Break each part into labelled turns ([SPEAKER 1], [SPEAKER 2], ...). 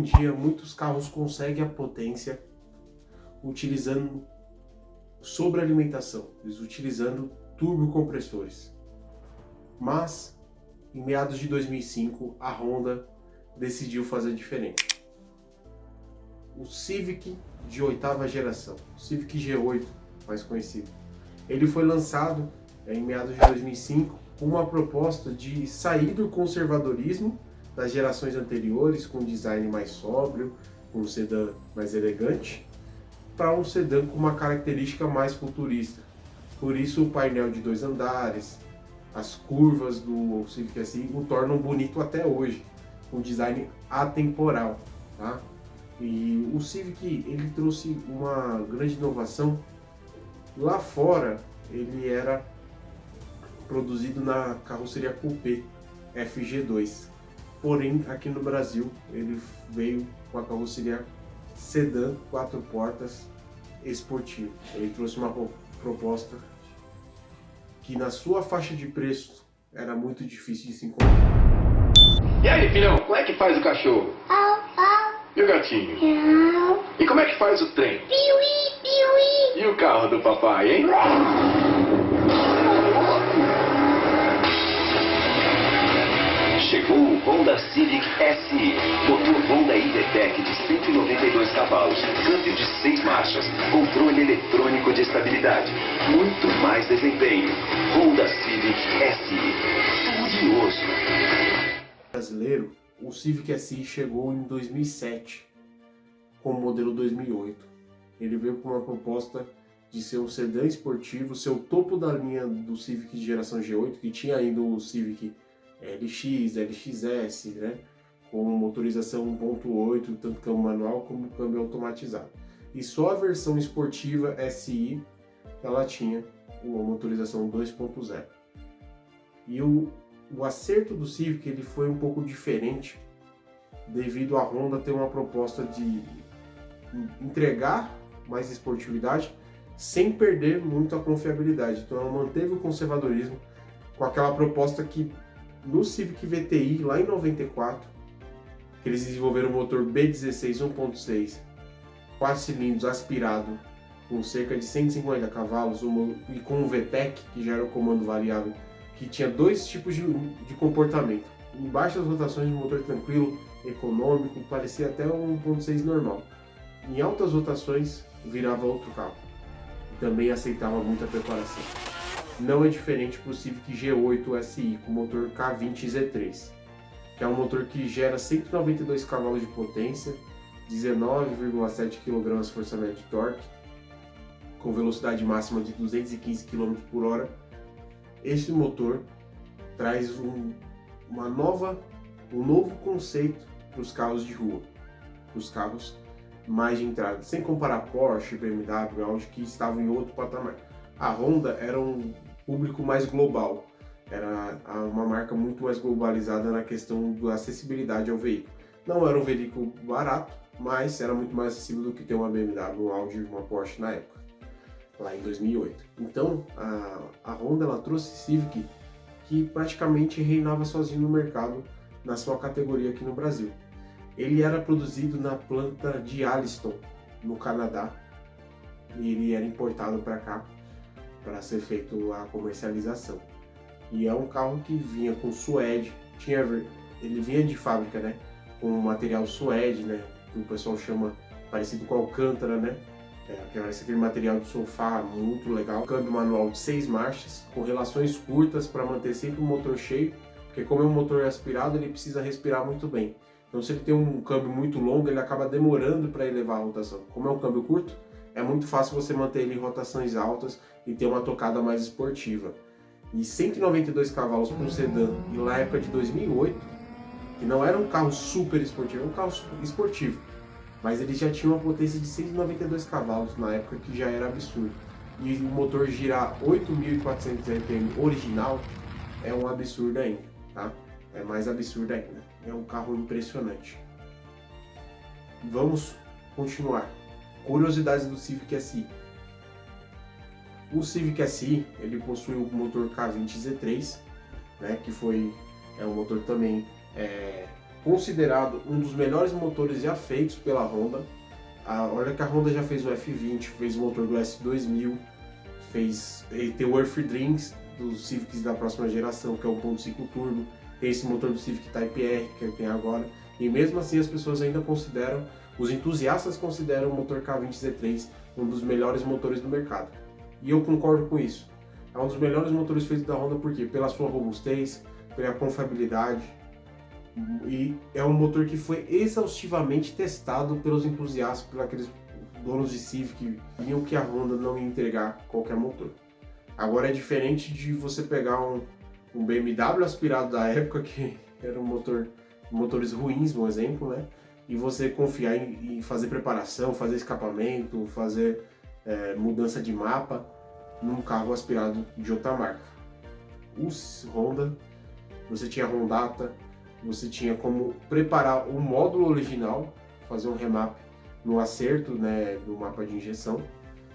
[SPEAKER 1] Em dia, muitos carros conseguem a potência utilizando sobrealimentação, utilizando turbocompressores. Mas, em meados de 2005, a Honda decidiu fazer diferente. O Civic de oitava geração, o Civic G8, mais conhecido, ele foi lançado em meados de 2005 com uma proposta de sair do conservadorismo das gerações anteriores, com um design mais sóbrio, com um sedã mais elegante, para um sedã com uma característica mais futurista. Por isso o painel de 2 andares, as curvas do Civic SI o tornam bonito até hoje, um design atemporal, tá? E o Civic, ele trouxe uma grande inovação. Lá fora ele era produzido na carroceria Coupé FG2, porém aqui no Brasil ele veio com a carroceria sedã 4 portas esportivo. Ele trouxe uma proposta que na sua faixa de preço era muito difícil de se encontrar.
[SPEAKER 2] E aí, filhão, como é que faz o cachorro? E o gatinho? E como é que faz o trem? E o carro do papai, hein? Chegou o Honda Civic SI, motor Honda E-Tech de 192 cavalos, câmbio de 6 marchas, controle eletrônico de estabilidade, muito mais desempenho. Honda Civic SI, furioso.
[SPEAKER 1] Brasileiro, o Civic SI chegou em 2007 com o modelo 2008. Ele veio com uma proposta de ser um sedã esportivo, ser o topo da linha do Civic de geração G8, que tinha ainda o Civic LX, LXS, né, com motorização 1.8, tanto câmbio manual como câmbio automatizado. E só a versão esportiva SI, ela tinha uma motorização 2.0. E o acerto do Civic ele foi um pouco diferente, devido à Honda ter uma proposta de entregar mais esportividade sem perder muito a confiabilidade. Então ela manteve o conservadorismo com aquela proposta que no Civic VTI, lá em 94, eles desenvolveram o motor B16 1.6, 4 cilindros aspirado, com cerca de 150 cavalos, e com o VTEC, que já era o comando variável, que tinha 2 tipos de comportamento. Em baixas rotações, um motor tranquilo, econômico, parecia até um 1.6 normal. Em altas rotações, virava outro carro. E também aceitava muita preparação. Não é diferente para o Civic G8 SI com motor K20 Z3, que é um motor que gera 192 cavalos de potência, 19,7 kgfm de torque, com velocidade máxima de 215 km por hora. Esse motor traz um novo conceito para os carros de rua, para os carros mais de entrada, sem comparar Porsche, BMW, Audi, que estavam em outro patamar. A Honda era um público mais global, era uma marca muito mais globalizada na questão da acessibilidade ao veículo. Não era um veículo barato, mas era muito mais acessível do que ter uma BMW, um Audi, uma Porsche na época, lá em 2008. Então a Honda ela trouxe Civic que praticamente reinava sozinho no mercado na sua categoria aqui no Brasil. Ele era produzido na planta de Alliston, no Canadá, e ele era importado para cá para ser feito a comercialização. E é um carro que vinha com suede, ele vinha de fábrica, né, com material suede, né, que o pessoal chama parecido com alcântara, né, aquele material de sofá muito legal. Câmbio manual de 6 marchas, com relações curtas para manter sempre o motor cheio, porque como é um motor aspirado, ele precisa respirar muito bem. Então se ele tem um câmbio muito longo, ele acaba demorando para elevar a rotação. Como é um câmbio curto, é muito fácil você manter ele em rotações altas e ter uma tocada mais esportiva. E 192 cavalos para um sedã, e na época de 2008, que não era um carro super esportivo, era um carro esportivo, mas ele já tinha uma potência de 192 cavalos na época, que já era absurdo. E o motor girar 8.400 RPM original é um absurdo ainda, tá? É mais absurdo ainda. É um carro impressionante. Vamos continuar. Curiosidades do Civic SI. O Civic SI ele possui o motor K20 Z3, né, que foi um motor também considerado um dos melhores motores já feitos pela Honda. Olha que a Honda já fez o F20, fez o motor do S2000, tem o Earth Dreams dos Civics da próxima geração, que é o 1.5 turbo, tem esse motor do Civic Type R que tem agora, e mesmo assim as pessoas ainda consideram, os entusiastas consideram o motor K20 Z3 um dos melhores motores do mercado. E eu concordo com isso. É um dos melhores motores feitos da Honda, por quê? Pela sua robustez, pela confiabilidade, e é um motor que foi exaustivamente testado pelos entusiastas, por aqueles donos de Civic que viam que a Honda não ia entregar qualquer motor. Agora é diferente de você pegar um BMW aspirado da época, que era motores ruins, um exemplo, né? E você confiar em fazer preparação, fazer escapamento, fazer mudança de mapa num carro aspirado de outra marca. Os Honda, você tinha Hondata, você tinha como preparar o módulo original, fazer um remap no acerto, né, do mapa de injeção,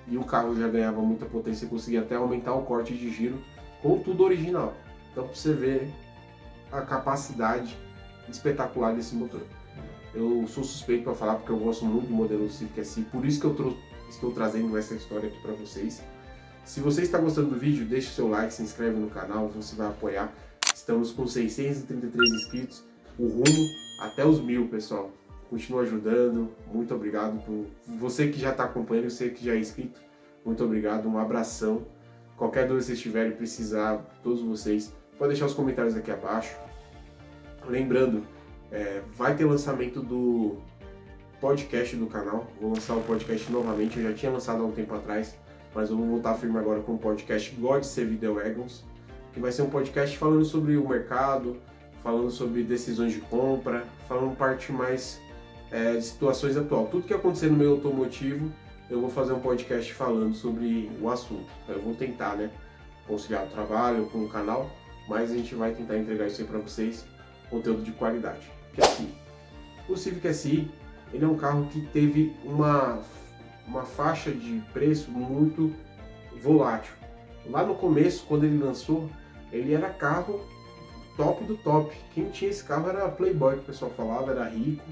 [SPEAKER 1] e o carro já ganhava muita potência e conseguia até aumentar o corte de giro com tudo original. Então, para você ver a capacidade espetacular desse motor. Eu sou suspeito para falar porque eu gosto muito do modelo Civic SI, por isso que eu estou trazendo essa história aqui para vocês. Se você está gostando do vídeo, deixe o seu like, se inscreve no canal, você vai apoiar. Estamos com 633 inscritos, o rumo até os 1000, pessoal. Continua ajudando, muito obrigado por você que já está acompanhando, você que já é inscrito, muito obrigado, um abração. Qualquer dúvida que vocês tiverem, precisar, todos vocês, pode deixar os comentários aqui abaixo. Lembrando, vai ter lançamento do podcast do canal, vou lançar o podcast novamente, eu já tinha lançado há um tempo atrás, mas eu vou voltar firme agora com o podcast God Save the Wagons, que vai ser um podcast falando sobre o mercado, falando sobre decisões de compra, falando parte mais de situações atuais. Tudo que acontecer no meio automotivo, eu vou fazer um podcast falando sobre o assunto. Eu vou tentar, né, conciliar o trabalho com o canal, mas a gente vai tentar entregar isso aí para vocês, conteúdo de qualidade. O Civic SI, ele é um carro que teve uma faixa de preço muito volátil. Lá no começo, quando ele lançou, ele era carro top do top. Quem tinha esse carro era playboy, que o pessoal falava, era rico,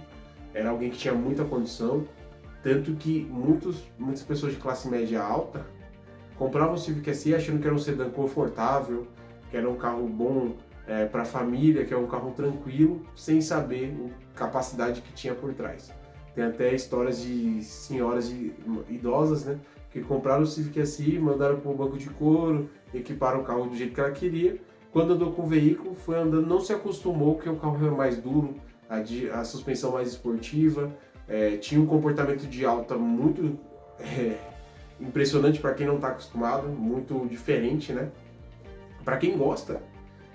[SPEAKER 1] era alguém que tinha muita condição, tanto que muitas pessoas de classe média alta compravam o Civic SI achando que era um sedã confortável, que era um carro bom para a família, que é um carro tranquilo, sem saber a capacidade que tinha por trás. Tem até histórias de senhoras idosas, né, que compraram o Civic SI, mandaram para o banco de couro, equiparam o carro do jeito que ela queria. Quando andou com o veículo, foi andando, não se acostumou, porque o carro é mais duro, a suspensão mais esportiva, tinha um comportamento de alta muito impressionante para quem não está acostumado, muito diferente, né? Para quem gosta,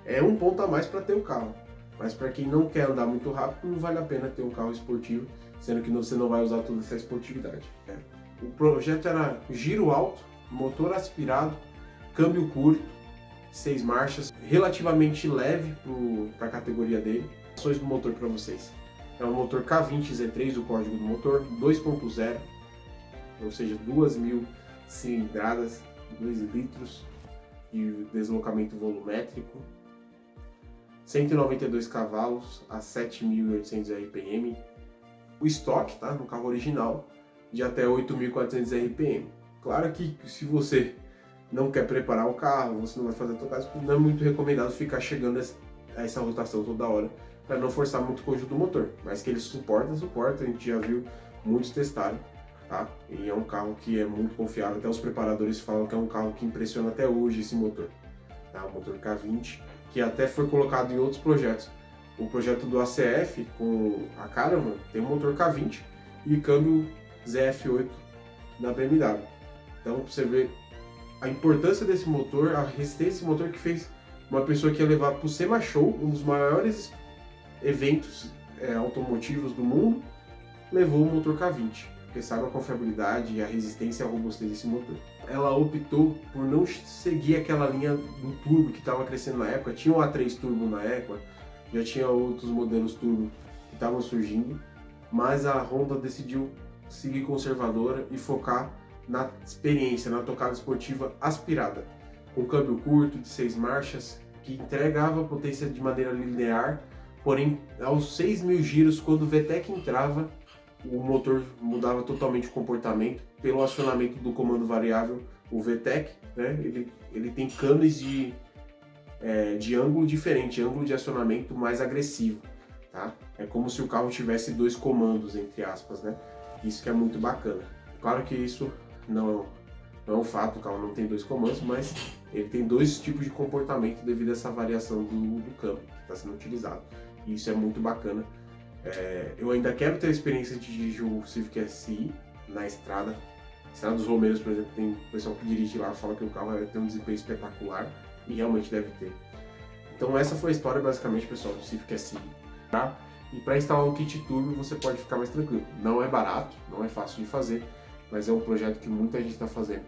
[SPEAKER 1] é um ponto a mais para ter o carro, mas para quem não quer andar muito rápido, não vale a pena ter um carro esportivo, sendo que você não vai usar toda essa esportividade. O projeto era giro alto, motor aspirado, câmbio curto, 6 marchas, relativamente leve para a categoria dele. Ações do motor para vocês. É um motor K20 Z3, o código do motor, 2.0, ou seja, 2.000 cilindradas, 2 litros de deslocamento volumétrico, 192 cavalos a 7.800 RPM. O estoque, tá, no carro original, de até 8.400 RPM. Claro que se você não quer preparar o carro, você não vai fazer a tua casa, não é muito recomendado ficar chegando a essa rotação toda hora, para não forçar muito o conjunto do motor, mas que ele suporta, a gente já viu muitos testarem, tá? E é um carro que é muito confiável, até os preparadores falam que é um carro que impressiona até hoje esse motor, tá? O motor K20, que até foi colocado em outros projetos. O projeto do ACF com a Caravan tem um motor K20 e câmbio ZF8 da BMW. Então você vê a importância desse motor, a resistência desse motor, que fez uma pessoa que ia levar para o SEMA Show, um dos maiores eventos automotivos do mundo, levou o motor K20, porque sabe a confiabilidade, a resistência e a robustez desse motor. Ela optou por não seguir aquela linha do turbo que estava crescendo na época. Tinha o A3 turbo na época, já tinha outros modelos turbo que estavam surgindo, mas a Honda decidiu seguir conservadora e focar na experiência, na tocada esportiva aspirada, com câmbio curto de 6 marchas, que entregava potência de maneira linear, porém aos 6.000 giros, quando o VTEC entrava, o motor mudava totalmente o comportamento pelo acionamento do comando variável. O VTEC, né, ele tem canos de ângulo diferente, ângulo de acionamento mais agressivo, tá? É como se o carro tivesse dois comandos, entre aspas, né? Isso que é muito bacana. Claro que isso não é um fato, o carro não tem dois comandos, mas ele tem dois tipos de comportamento devido a essa variação do câmbio que está sendo utilizado. E isso é muito bacana. Eu ainda quero ter a experiência de dirigir o Civic SI na estrada. Estrada dos Romeiros, por exemplo, tem pessoal que dirige lá, fala que o carro tem um desempenho espetacular, e realmente deve ter. Então essa foi a história basicamente, pessoal, do Civic SI. Tá? E para instalar um kit turbo você pode ficar mais tranquilo. Não é barato, não é fácil de fazer, mas é um projeto que muita gente está fazendo.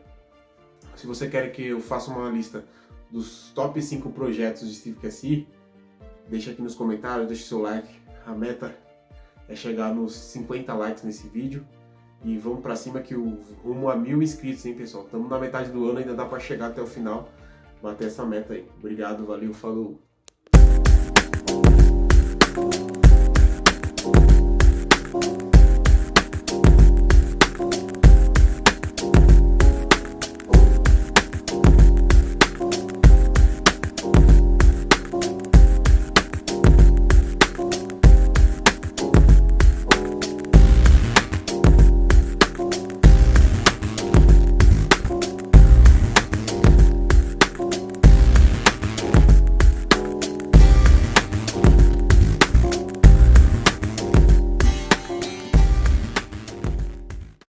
[SPEAKER 1] Se você quer que eu faça uma lista dos top 5 projetos de Civic SI, deixa aqui nos comentários, deixa seu like. A meta é chegar nos 50 likes nesse vídeo. E vamos pra cima que o rumo a 1.000 inscritos, hein, pessoal? Estamos na metade do ano, ainda dá para chegar até o final, bater essa meta aí. Obrigado, valeu, falou!